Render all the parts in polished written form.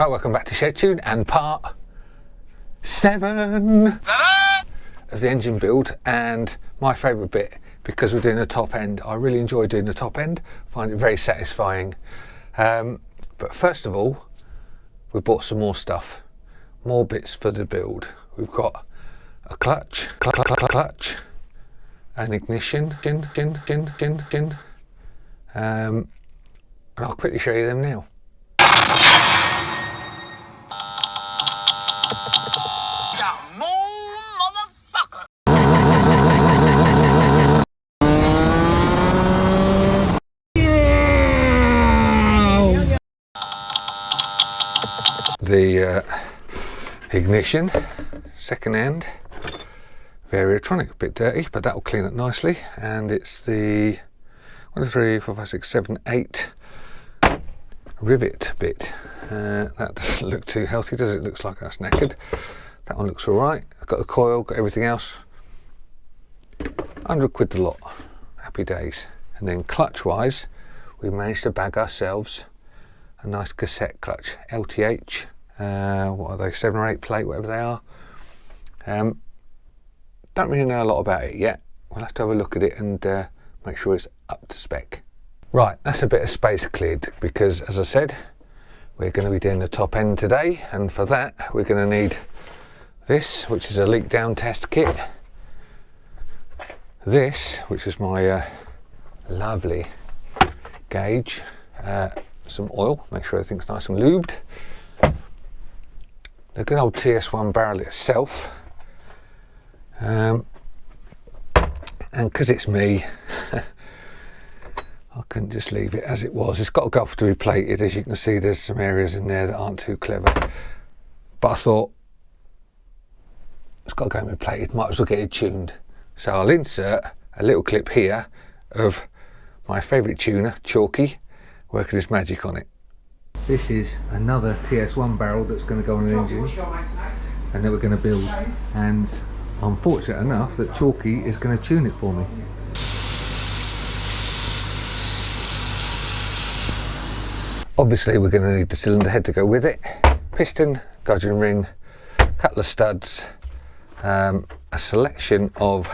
Right, welcome back to Shed Tune and part 7 of the engine build, and my favourite bit, because we're doing the top end. I really enjoy doing the top end, find it very satisfying. But first of all, we bought some more stuff, more bits for the build. We've got a clutch, an ignition, and I'll quickly show you them now. The ignition, second hand, Variatronic, a bit dirty, but that will clean it nicely. And it's the 1, 2, 3, 4, 5, 6, 7, 8 rivet bit. That doesn't look too healthy, does it? Looks like that's knackered. That one looks all right. I've got the coil, got everything else. 100 quid a lot. Happy days. And then clutch wise, we managed to bag ourselves a nice cassette clutch, LTH. What are they, 7 or 8 plate, whatever they are. Don't really know a lot about it yet. We'll have to have a look at it and make sure it's up to spec. Right, that's a bit of space cleared, because as I said, we're going to be doing the top end today, and for that we're going to need this, which is a leak down test kit. This, which is my lovely gauge, some oil, make sure everything's nice and lubed. The good old TS1 barrel itself, and because it's me, I couldn't just leave it as it was. It's got to go off to be plated. As you can see, there's some areas in there that aren't too clever, but I thought it's got to go and be plated, might as well get it tuned. So I'll insert a little clip here of my favourite tuner, Chalky, working his magic on it. This is another TS1 barrel that's going to go on an engine, and that we're going to build, and I'm fortunate enough that Chalky is going to tune it for me. Obviously we're going to need the cylinder head to go with it, piston, gudgeon ring, a couple of studs, a selection of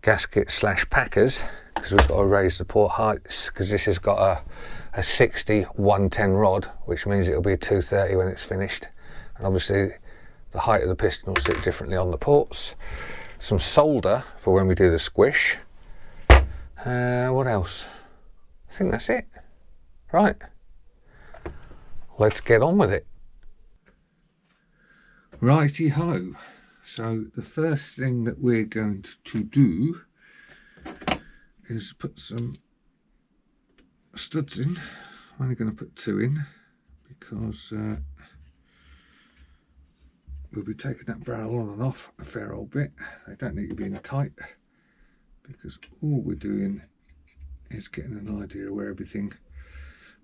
gasket slash packers, because we've got to raise the port heights, because this has got a 60 110 rod, which means it'll be a 230 when it's finished, and obviously the height of the piston will sit differently on the ports. Some solder for when we do the squish. What else? I think that's it. Right, let's get on with it. Righty ho. So the first thing that we're going to do is put some studs in. I'm only going to put 2 in, because we'll be taking that barrel on and off a fair old bit. They don't need to be in tight, because all we're doing is getting an idea where everything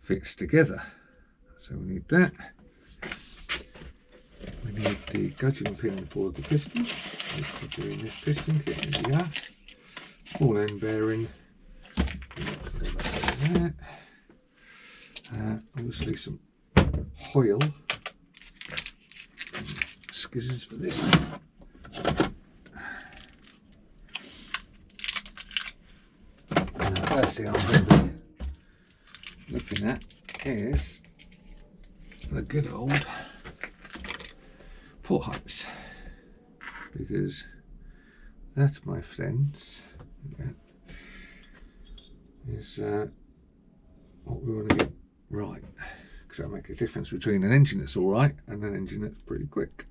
fits together. So we need that. We need the gudgeon pin for the piston. We're doing this piston kit. There we are. Small end bearing. There. Obviously some Hoyle skizzers for this. And the first thing I'm going to be looking at is the good old port heights, because that, my friends, is what we want to get right, because that'll make a difference between an engine that's all right and an engine that's pretty quick.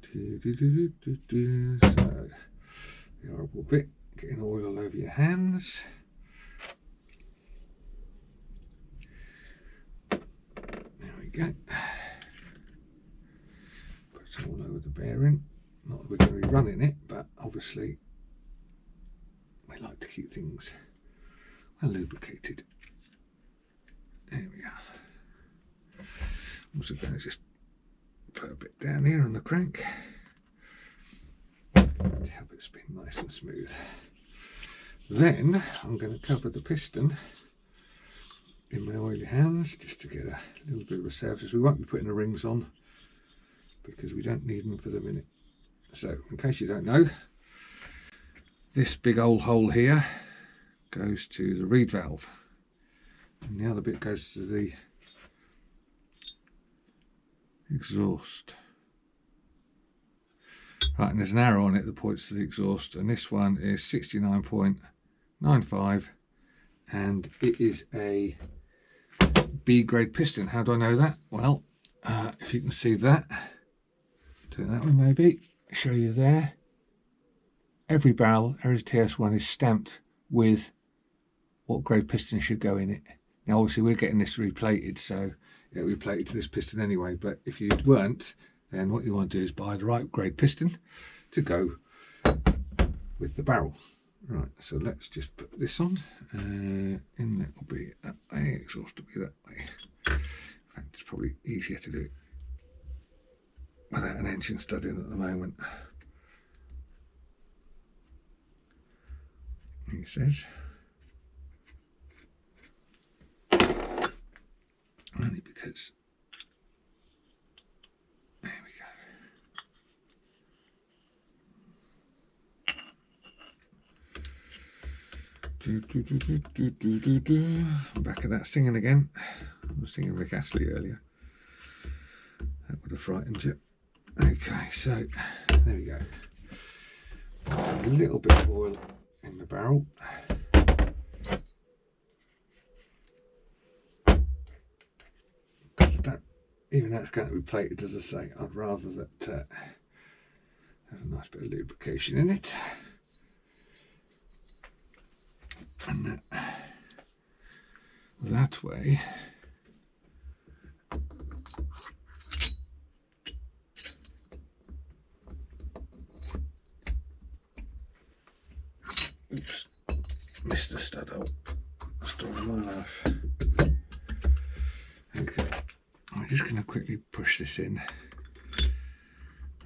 So the horrible bit, getting oil all over your hands. There we go. Put some all over the bearing. Not that we're going to be running it, but obviously we like to keep things well lubricated. There we are. I'm also going to just put a bit down here on the crank to help it spin nice and smooth. Then I'm going to cover the piston in my oily hands just to get a little bit of a surface. We won't be putting the rings on because we don't need them for the minute. So in case you don't know, this big old hole here goes to the reed valve, and the other bit goes to the exhaust. Right, and there's an arrow on it that points to the exhaust, and this one is 69.95, and it is a B grade piston. How do I know that? Well, if you can see that, do it that way maybe, show you there. Every barrel, every TS1 is stamped with what grade piston should go in it. Now obviously we're getting this replated, so it'll be plated to this piston anyway, but if you weren't, then what you want to do is buy the right grade piston to go with the barrel. Right, so let's just put this on. Inlet will be that way, exhaust will be that way. In fact, it's probably easier to do it without an engine stud in at the moment. He says. Only because, there we go. I'm back at that singing again. I was singing Rick Astley earlier. That would have frightened you. Okay, so there we go. A little bit of oil in the barrel. Even though it's going to be plated, as I say, I'd rather that have a nice bit of lubrication in it, and that way oops, missed the stud hole. Story of my life. Okay, I'm just going to quickly push this in,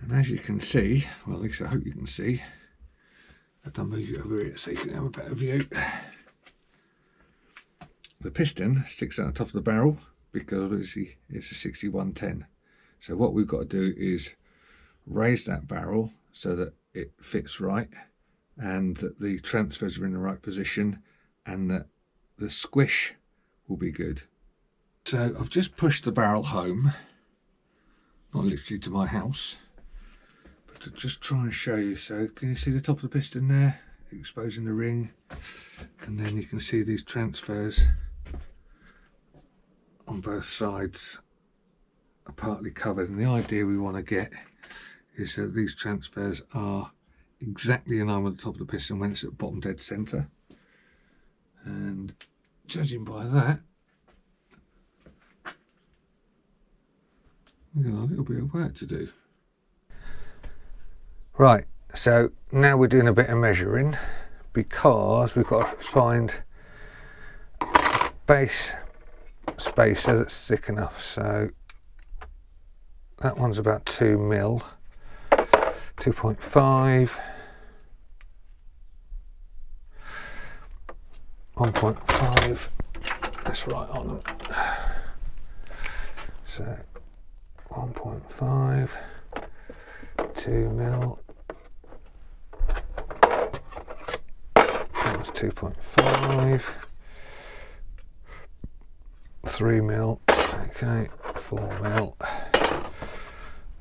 and as you can see, well at least I hope you can see, I've move you over here so you can have a better view. The piston sticks out the top of the barrel because obviously it's a 6110. So what we've got to do is raise that barrel so that it fits right, and that the transfers are in the right position, and that the squish will be good. So I've just pushed the barrel home, not literally to my house, but to just try and show you. So can you see the top of the piston there, exposing the ring, and then you can see these transfers on both sides are partly covered, and the idea we want to get is that these transfers are exactly in line with the top of the piston when it's at bottom dead center, and judging by that we've got a little bit of work to do. Right, so now we're doing a bit of measuring because we've got to find a base spacer that's thick enough. So that one's about 2 mil, 2.5, 1.5, that's right on them. So 1.5, 2 mil, that was 2.5, 3 mil, okay, 4 mil,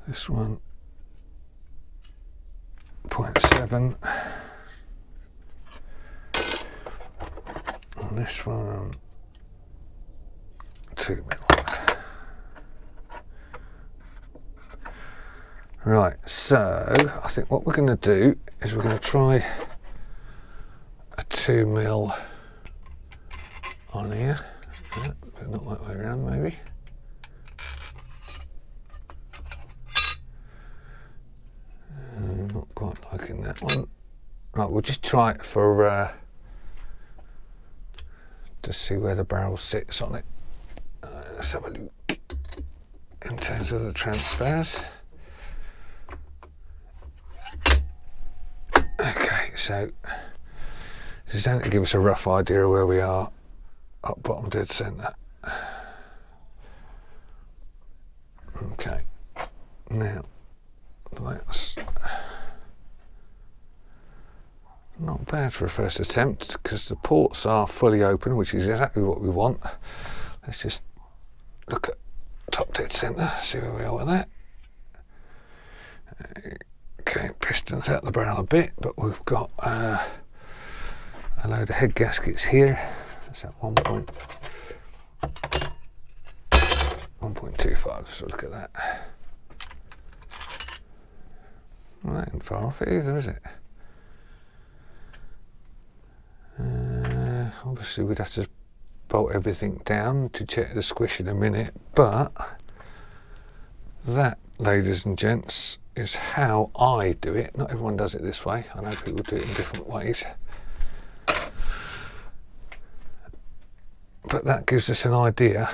this one 0.7, and this one 2 mil. Right, so I think what we're going to do is we're going to try a 2 mil on here, but not that way around maybe. Not quite liking that one. Right, we'll just try it for to see where the barrel sits on it. Let's have a look in terms of the transfers. Okay, so this is only to give us a rough idea of where we are up bottom dead centre. Okay, now that's not bad for a first attempt because the ports are fully open, which is exactly what we want. Let's just look at top dead centre, see where we are with that. Okay, pistons out the barrel a bit, but we've got a load of head gaskets here. That's at 1.25, so look at that. Well, that ain't far off it either, is it? Obviously we'd have to bolt everything down to check the squish in a minute, but that, ladies and gents, is how I do it. Not everyone does it this way. I know people do it in different ways. But that gives us an idea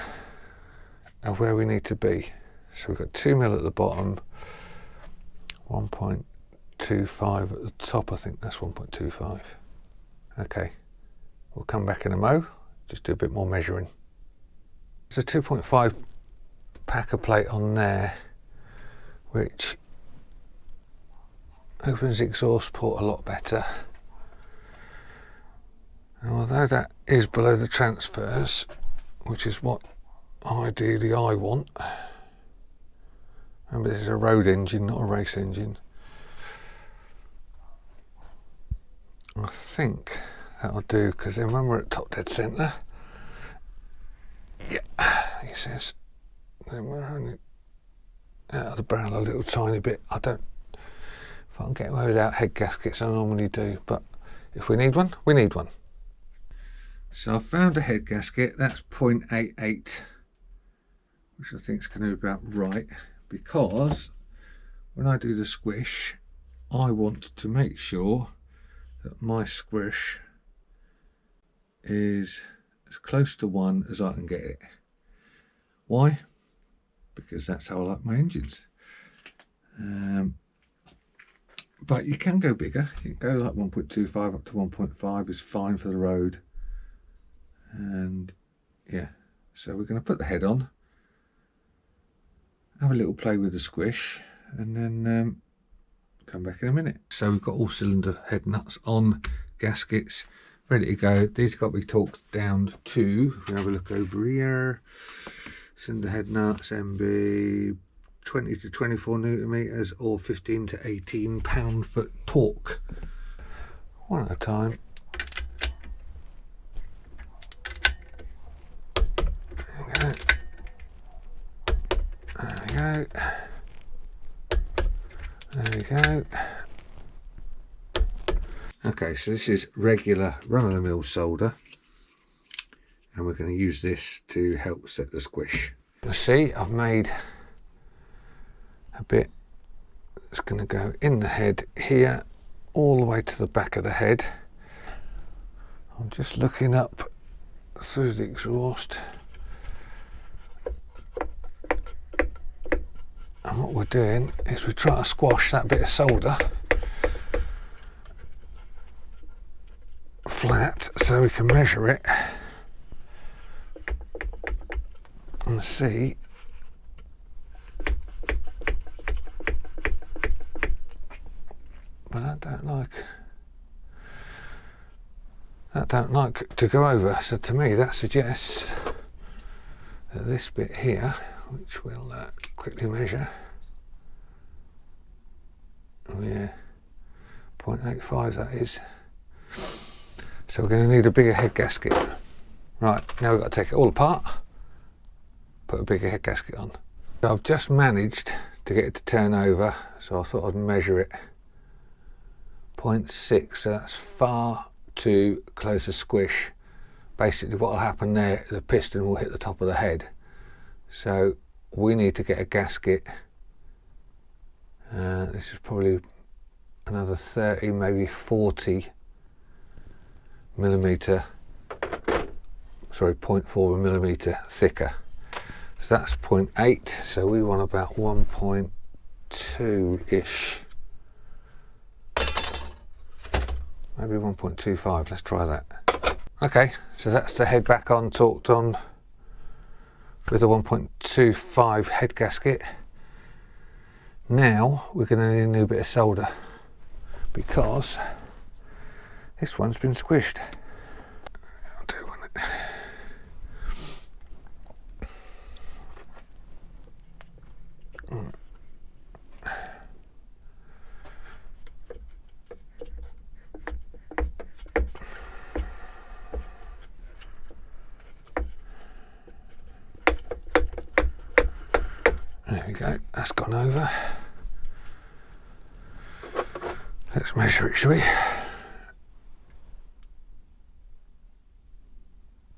of where we need to be. So we've got 2 mil at the bottom, 1.25 at the top. I think that's 1.25. Okay, we'll come back in a mo, just do a bit more measuring. There's a 2.5 packer plate on there, which opens the exhaust port a lot better. And although that is below the transfers, which is what ideally I want, remember this is a road engine, not a race engine, I think that'll do, because then when we're at top dead centre, yeah, he says, then we're only out of the barrel a little tiny bit. If I can get away without head gaskets, I normally do, but if we need one, we need one. So I've found a head gasket, that's 0.88, which I think is going to be about right, because when I do the squish, I want to make sure that my squish is as close to 1 as I can get it. Why? Because that's how I like my engines. But you can go bigger. You can go like 1.25 up to 1.5 is fine for the road. And yeah, so we're going to put the head on, have a little play with the squish, and then come back in a minute. So we've got all cylinder head nuts on, gaskets ready to go. These have got to be torqued down to, if we have a look over here, cylinder head nuts MB 20 to 24 newton meters or 15 to 18 pound-foot torque. One at a time. There we go. There we go. Okay, so this is regular run-of-the-mill solder, and we're going to use this to help set the squish. You'll see I've made a bit that's going to go in the head here, all the way to the back of the head. I'm just looking up through the exhaust. And what we're doing is we're trying to squash that bit of solder flat so we can measure it and see but that don't like to go over, so to me that suggests that this bit here, which we'll quickly measure, oh yeah, 0.85 that is. So we're going to need a bigger head gasket. Right, now we've got to take it all apart, put a bigger head gasket on. So I've just managed to get it to turn over, so I thought I'd measure it. 0.6, so that's far too close a squish. Basically what will happen there, the piston will hit the top of the head. So we need to get a gasket. This is probably another 30, maybe 40 millimeter, sorry, 0.4 millimeter thicker. So that's 0.8, so we want about 1.2-ish. Maybe 1.25, let's try that. Okay, so that's the head back on, torqued on with a 1.25 head gasket. Now we're going to need a new bit of solder because this one's been squished. I'll do one. There we go, that's gone over. Let's measure it, shall we?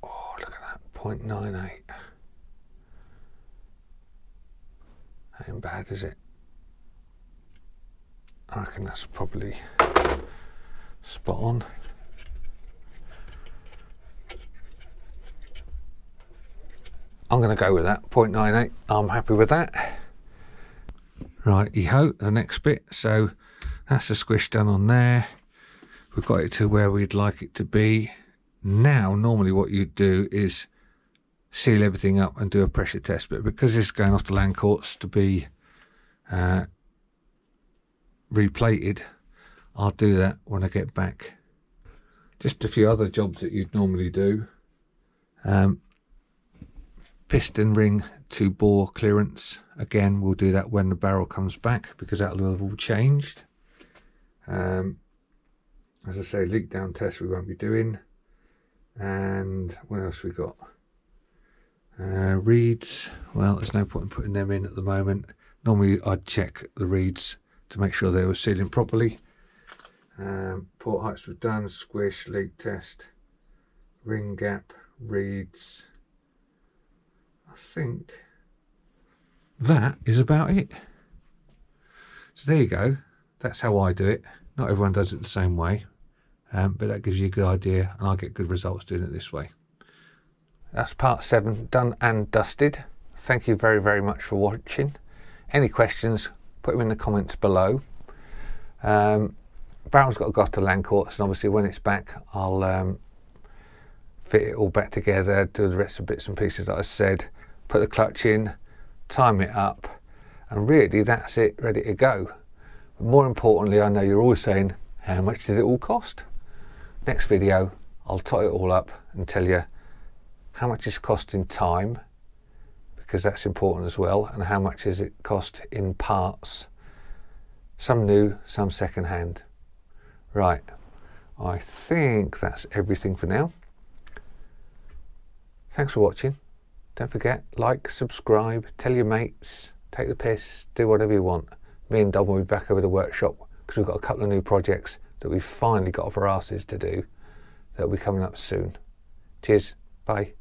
Oh, look at that, 0.98. Ain't bad, is it? I reckon that's probably spot on. I'm going to go with that, 0.98. I'm happy with that. Righty-ho, the next bit. So that's the squish done on there. We've got it to where we'd like it to be. Now, normally what you'd do is seal everything up and do a pressure test. But because this is going off the land courts to be replated, I'll do that when I get back. Just a few other jobs that you'd normally do. Piston ring to bore clearance. Again, we'll do that when the barrel comes back because that will have all changed. As I say, leak down test we won't be doing. And what else we got? Reeds. Well, there's no point in putting them in at the moment. Normally I'd check the reeds to make sure they were sealing properly. Port heights we've done, squish, leak test, ring gap, reeds. I think that is about it. So there you go. That's how I do it. Not everyone does it the same way, but that gives you a good idea, and I get good results doing it this way. That's part 7 done and dusted. Thank you very, very much for watching. Any questions, put them in the comments below. Barrel's got to go off to land courts, and obviously when it's back, I'll fit it all back together, do the rest of the bits and pieces that I said, put the clutch in, time it up, and really that's it, ready to go. But more importantly, I know you're always saying, how much did it all cost? Next video, I'll tot it all up and tell you how much it's cost in time, because that's important as well, and how much is it cost in parts, some new, some second hand. Right, I think that's everything for now. Thanks for watching. Don't forget, like, subscribe, tell your mates, take the piss, do whatever you want. Me and Dom will be back over the workshop because we've got a couple of new projects that we've finally got off our asses to do that will be coming up soon. Cheers, bye.